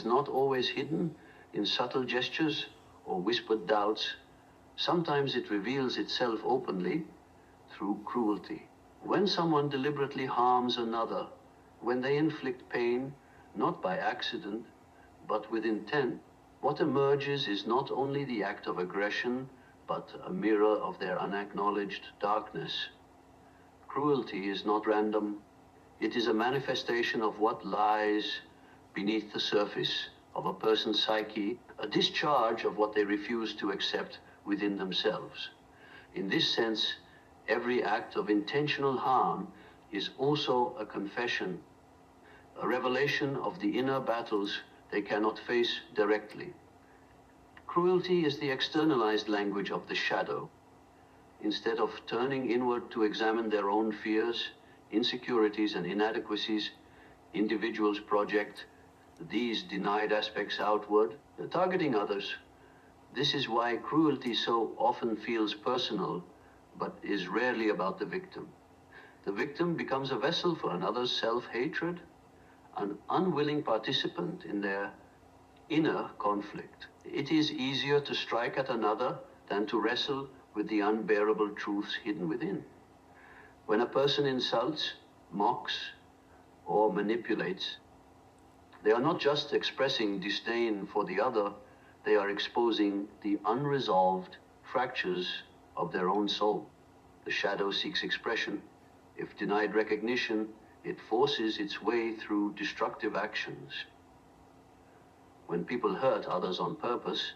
is not always hidden in subtle gestures or whispered doubts. Sometimes it reveals itself openly through cruelty. When someone deliberately harms another, when they inflict pain, not by accident, but with intent, what emerges is not only the act of aggression, but a mirror of their unacknowledged darkness. Cruelty is not random. It is a manifestation of what lies beneath the surface of a person's psyche, a discharge of what they refuse to accept within themselves. In this sense, every act of intentional harm is also a confession, a revelation of the inner battles they cannot face directly. Cruelty is the externalized language of the shadow. Instead of turning inward to examine their own fears, insecurities, and inadequacies, individuals project these denied aspects outward, targeting others. This is why cruelty so often feels personal, but is rarely about the victim. The victim becomes a vessel for another's self-hatred, an unwilling participant in their inner conflict. It is easier to strike at another than to wrestle with the unbearable truths hidden within. When a person insults, mocks, or manipulates, they are not just expressing disdain for the other, they are exposing the unresolved fractures of their own soul. The shadow seeks expression. If denied recognition, it forces its way through destructive actions. When people hurt others on purpose,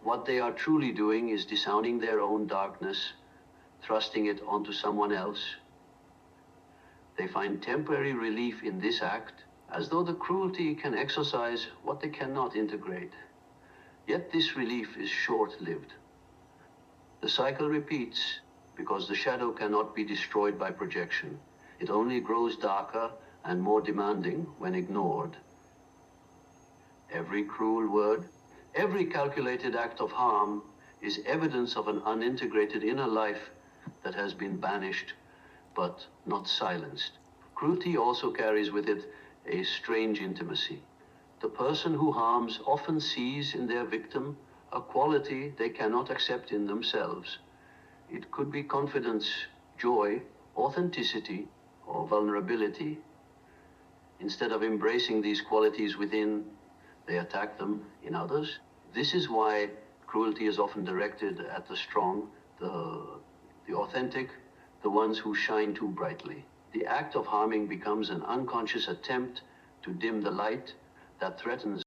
what they are truly doing is disowning their own darkness, thrusting it onto someone else. They find temporary relief in this act, as though the cruelty can exorcise what they cannot integrate. Yet this relief is short-lived. The cycle repeats because the shadow cannot be destroyed by projection. It only grows darker and more demanding when ignored. Every cruel word, every calculated act of harm is evidence of an unintegrated inner life that has been banished but not silenced. Cruelty also carries with it a strange intimacy. The person who harms often sees in their victim a quality they cannot accept in themselves. It could be confidence, joy, authenticity, or vulnerability. Instead of embracing these qualities within, they attack them in others. This is why cruelty is often directed at the strong, the authentic, the ones who shine too brightly. The act of harming becomes an unconscious attempt to dim the light that threatens